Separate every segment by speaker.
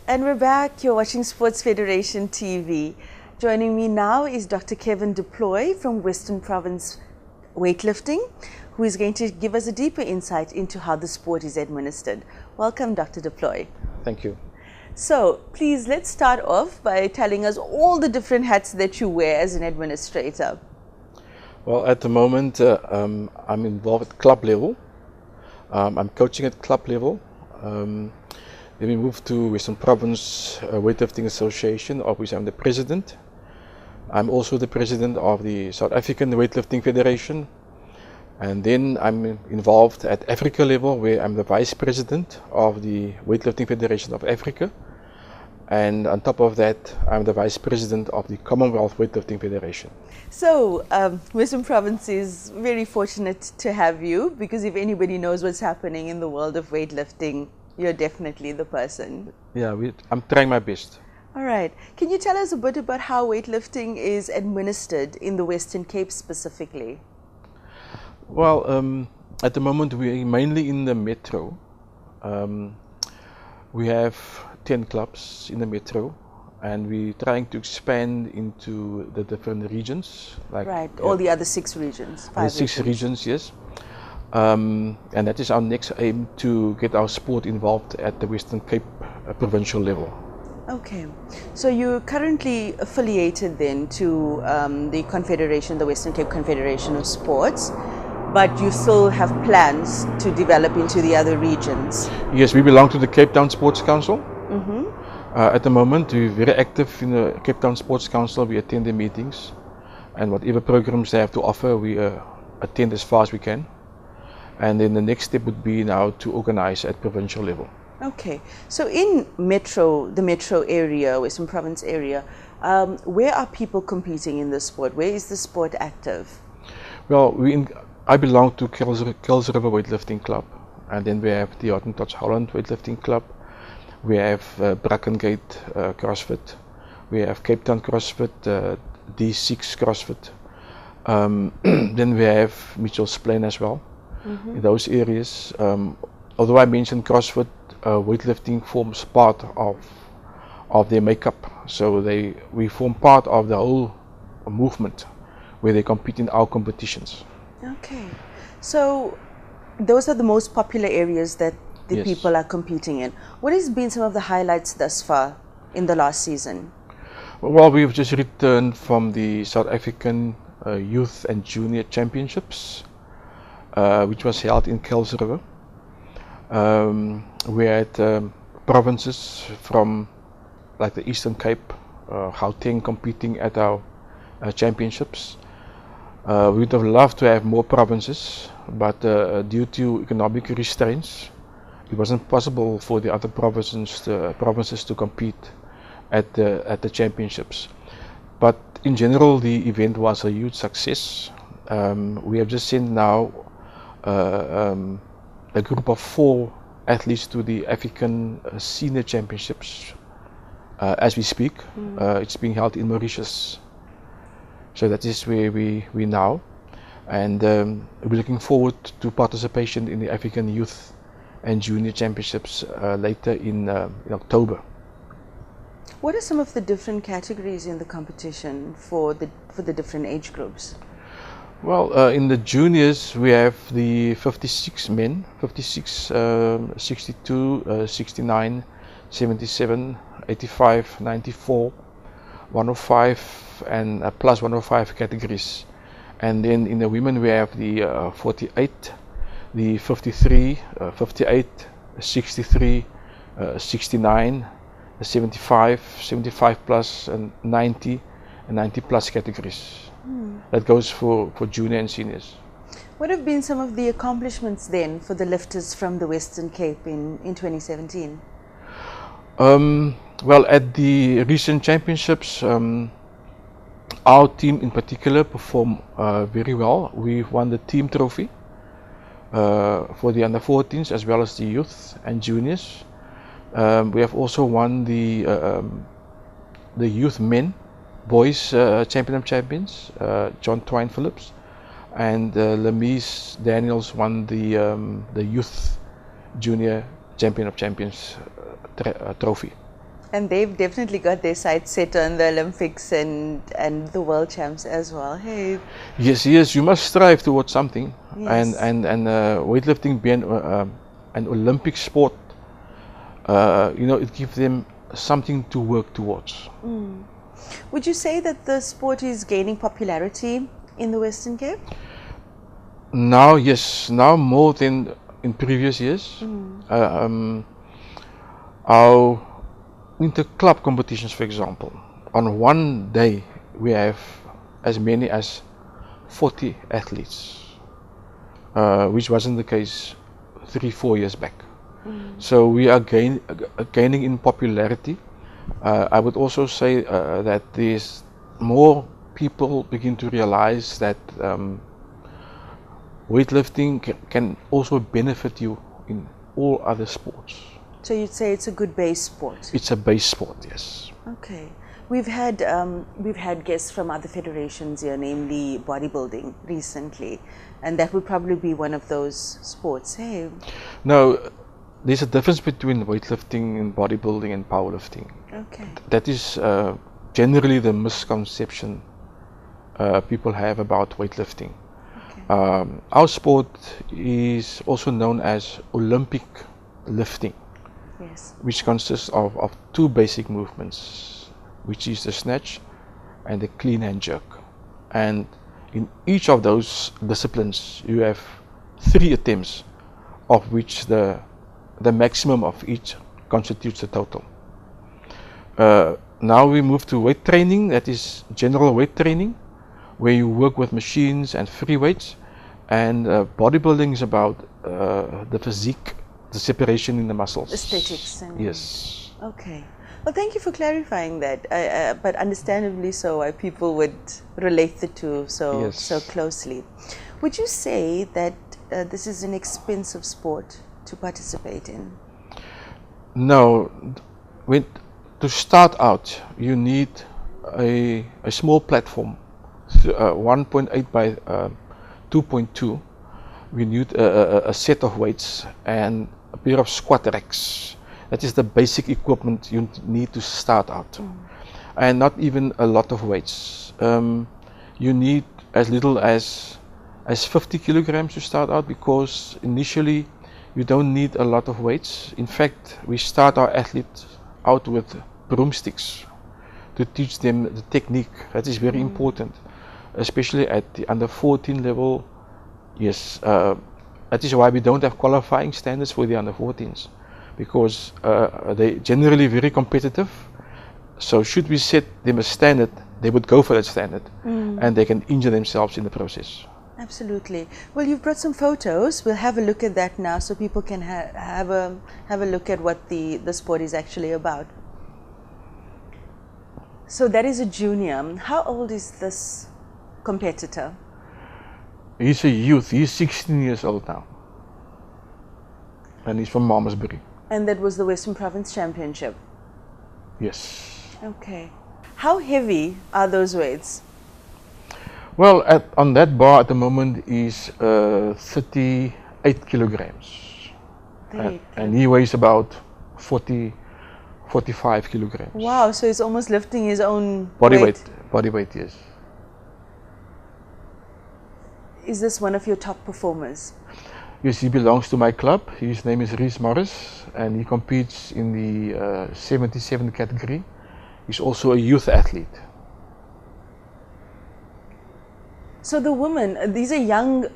Speaker 1: And we're back. You're watching Sports Federation TV. Joining me now is Dr. Kevin Plooy from Western Province Weightlifting, who is going to give us a deeper insight into how the sport is administered. Welcome, Dr. Plooy.
Speaker 2: Thank you.
Speaker 1: So, please, let's start off by telling us all the different hats that you wear as an administrator.
Speaker 2: Well, at the moment, I'm involved at club level. I'm coaching at club level. Then we moved to Western Province Weightlifting Association, of which I'm the president. I'm also the president of the South African Weightlifting Federation. And then I'm involved at Africa level, where I'm the vice president of the Weightlifting Federation of Africa. And on top of that, I'm the vice president of the Commonwealth Weightlifting Federation.
Speaker 1: So, Western Province is very fortunate to have you, because if anybody knows what's happening in the world of weightlifting, you're definitely the person.
Speaker 2: Yeah, I'm trying my best.
Speaker 1: All right. Can you tell us a bit about how weightlifting is administered in the Western Cape specifically?
Speaker 2: Well, at the moment we're mainly in the metro. We have 10 clubs in the metro, and we're trying to expand into the different regions.
Speaker 1: Right, all the other 6 regions.
Speaker 2: 6 regions, yes. And that is our next aim, to get our sport involved at the Western Cape provincial level.
Speaker 1: Okay, so you're currently affiliated then to the Confederation, the Western Cape Confederation of Sports, but you still have plans to develop into the other regions?
Speaker 2: Yes, we belong to the Cape Town Sports Council.
Speaker 1: Mm-hmm.
Speaker 2: At the moment, we're very active in the Cape Town Sports Council. We attend the meetings, and whatever programs they have to offer, we attend as far as we can. And then the next step would be now to organize at provincial level.
Speaker 1: Okay, so in the metro area, Western Province area, where are people competing in this sport? Where is the sport active?
Speaker 2: Well, I belong to Kells River Weightlifting Club, and then we have the Untitled Holland Weightlifting Club. We have Brackengate CrossFit. We have Cape Town CrossFit, D6 CrossFit. Then we have Mitchell's Plain as well. Mm-hmm. In those areas, although I mentioned CrossFit, weightlifting forms part of their makeup. So we form part of the whole movement where they compete in our competitions.
Speaker 1: Okay, so those are the most popular areas that the
Speaker 2: Yes.
Speaker 1: people are competing in. What has been some of the highlights thus far in the last season?
Speaker 2: Well, we've just returned from the South African Youth and Junior Championships, which was held in Kells River. We had provinces from like the Eastern Cape, Gauteng competing at our championships. We would have loved to have more provinces, but due to economic restraints, it wasn't possible for the other provinces to compete at the championships. But in general, the event was a huge success. We have just sent now a group of 4 athletes to the African Senior Championships as we speak. It's being held in Mauritius. So that is where we now. And we're looking forward to participation in the African Youth and Junior Championships later in October.
Speaker 1: What are some of the different categories in the competition for the different age groups?
Speaker 2: Well, in the juniors we have the 56 men, 56, 62, 69, 77, 85, 94, 105 and plus 105 categories. And then in the women we have the 48, the 53, 58, 63, 69, 75, 75 plus and 90 plus categories. That goes for junior and seniors.
Speaker 1: What have been some of the accomplishments then for the lifters from the Western Cape in 2017?
Speaker 2: Well, at the recent championships, our team in particular performed very well. We've won the team trophy for the under 14s as well as the youth and juniors. We have also won the youth men, boys champion of champions, John Twine Phillips, and Lemise Daniels won the youth junior champion of champions trophy.
Speaker 1: And they've definitely got their sights set on the Olympics and the World Champs as well. Hey.
Speaker 2: Yes, yes, you must strive towards something.
Speaker 1: Yes.
Speaker 2: And weightlifting being an Olympic sport, you know, it gives them something to work towards.
Speaker 1: Would you say that the sport is gaining popularity in the Western Cape?
Speaker 2: Now, yes, now more than in previous years. Our inter-club competitions, for example, on one day we have as many as 40 athletes, which wasn't the case 3-4 years back. So we are gaining in popularity. I would also say that there's more people begin to realize that weightlifting can also benefit you in all other sports.
Speaker 1: So you'd say it's a good base sport?
Speaker 2: It's a base sport, yes.
Speaker 1: Okay. We've had guests from other federations here, namely bodybuilding, recently, and that would probably be one of those sports. Hey.
Speaker 2: No, there's a difference between weightlifting and bodybuilding and powerlifting.
Speaker 1: Okay.
Speaker 2: That is generally the misconception people have about weightlifting. Okay. Our sport is also known as Olympic lifting.
Speaker 1: Yes.
Speaker 2: Which consists of two basic movements, which is the snatch and the clean and jerk. And in each of those disciplines, you have 3 attempts, of which the maximum of each constitutes the total. Now we move to weight training, that is general weight training, where you work with machines and free weights. And bodybuilding is about the physique, the separation in the muscles.
Speaker 1: Aesthetics.
Speaker 2: Yes.
Speaker 1: Okay. Well, thank you for clarifying that. But understandably so, why people would relate the two so closely. Would you say that this is an expensive sport to participate in? No.
Speaker 2: To start out, you need a small platform, 1.8 by 2.2. We need a set of weights and a pair of squat racks. That is the basic equipment you need to start out. And not even a lot of weights. You need as little as 50 kilograms to start out, because initially you don't need a lot of weights. In fact, we start our athletes out with broomsticks to teach them the technique. That is very important, especially at the under 14 level. Yes, that is why we don't have qualifying standards for the under 14s, because they're generally very competitive. So should we set them a standard, they would go for that standard, and they can injure themselves in the process.
Speaker 1: Absolutely. Well, you've brought some photos. We'll have a look at that now, so people can have a look at what the sport is actually about. So that is a junior. How old is this competitor?
Speaker 2: He's a youth. He's 16 years old now, and he's from Malmesbury.
Speaker 1: And that was the Western Province Championship?
Speaker 2: Yes.
Speaker 1: Okay. How heavy are those weights?
Speaker 2: Well, on that bar at the moment is 38 kilograms. And he weighs about 45 kilograms.
Speaker 1: Wow, so he's almost lifting his own
Speaker 2: body weight. Body weight, yes.
Speaker 1: Is this one of your top performers?
Speaker 2: Yes, he belongs to my club. His name is Rhys Modest, and he competes in the 77 category. He's also a youth athlete.
Speaker 1: So the women, these are young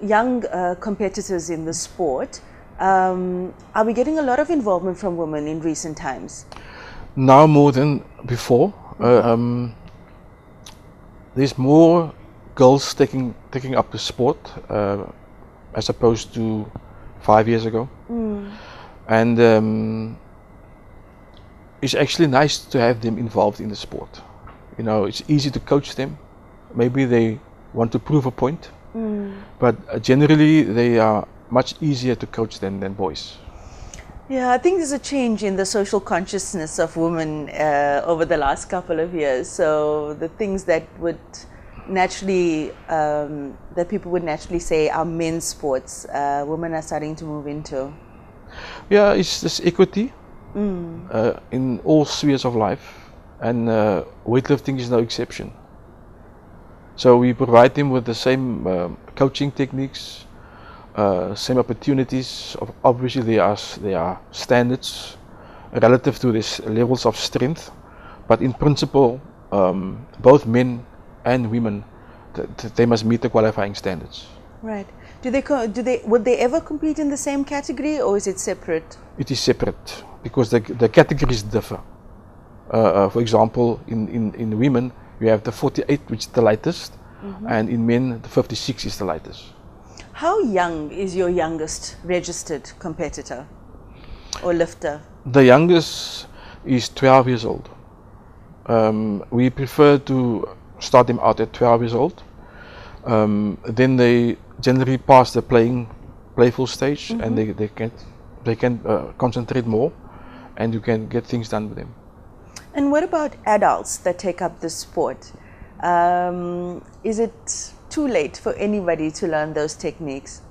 Speaker 1: competitors in the sport. Are we getting a lot of involvement from women in recent times?
Speaker 2: Now more than before. There's more girls taking up the sport as opposed to 5 years ago. And it's actually nice to have them involved in the sport. You know, it's easy to coach them. Maybe they want to prove a point, but generally they are much easier to coach than boys.
Speaker 1: Yeah, I think there's a change in the social consciousness of women over the last couple of years. So the things that would naturally, that people would naturally say are men's sports, women are starting to move into.
Speaker 2: Yeah, it's this equity. in all spheres of life, and weightlifting is no exception. So we provide them with the same coaching techniques, same opportunities. Obviously there are standards relative to these levels of strength, but in principle both men and women, they must meet the qualifying standards.
Speaker 1: Right. Would they ever compete in the same category, or is it separate?
Speaker 2: It is separate because the categories differ. For example, in women you have the 48, which is the lightest, and in men the 56 is the lightest.
Speaker 1: How young is your youngest registered competitor or lifter?
Speaker 2: The youngest is 12 years old. We prefer to start them out at 12 years old. Then they generally pass the playful stage, and they can concentrate more, and you can get things done with them.
Speaker 1: And what about adults that take up the sport? Is it too late for anybody to learn those techniques?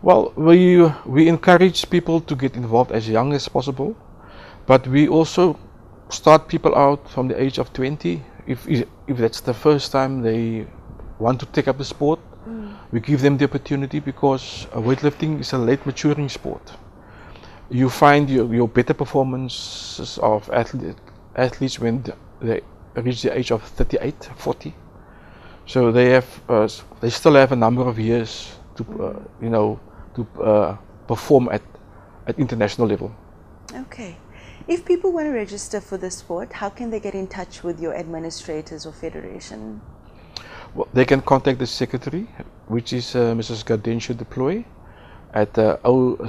Speaker 2: Well, we encourage people to get involved as young as possible, but we also start people out from the age of 20. If that's the first time they want to take up the sport, we give them the opportunity, because weightlifting is a late maturing sport. You find your better performances of athletes when they reach the age of 38, 40. So they still have a number of years to perform at international level.
Speaker 1: Okay. If people want to register for the sport, how can they get in touch with your administrators or federation?
Speaker 2: Well, they can contact the secretary, which is Mrs. Plooy, at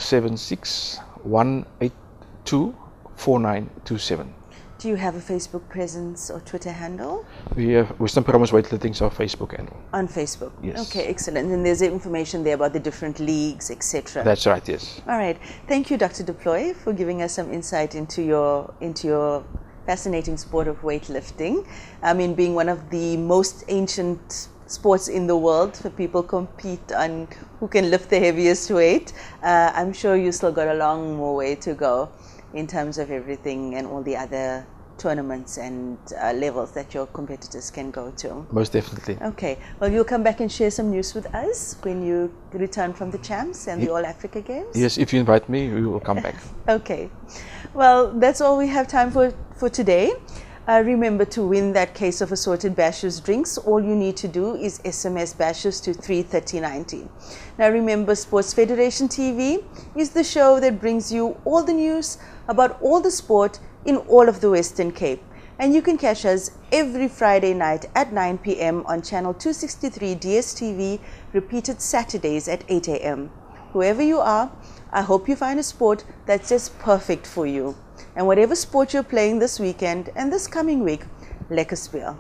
Speaker 2: 076 182 4927.
Speaker 1: Do you have a Facebook presence or Twitter handle?
Speaker 2: We have Western Province Weightlifting, our Facebook handle.
Speaker 1: On Facebook?
Speaker 2: Yes.
Speaker 1: Okay, excellent. And there's information there about the different leagues, etc.
Speaker 2: That's right, yes.
Speaker 1: All right. Thank you, Dr. Plooy, for giving us some insight into your fascinating sport of weightlifting. I mean, being one of the most ancient sports in the world, for people compete on who can lift the heaviest weight. I'm sure you still got a long more way to go in terms of everything and all the other tournaments and levels that your competitors can go to.
Speaker 2: Most definitely.
Speaker 1: Okay. Well, you'll come back and share some news with us when you return from the Champs and the All Africa Games?
Speaker 2: Yes, if you invite me, we will come back.
Speaker 1: Okay. Well, that's all we have time for today. Remember, to win that case of assorted Bashers drinks, all you need to do is SMS Bashers to 33090. Now remember, Sports Federation TV is the show that brings you all the news about all the sport in all of the Western Cape. And you can catch us every Friday night at 9 p.m. on channel 263 DSTV, repeated Saturdays at 8 a.m. Whoever you are, I hope you find a sport that's just perfect for you. And whatever sport you're playing this weekend and this coming week, lekker speel.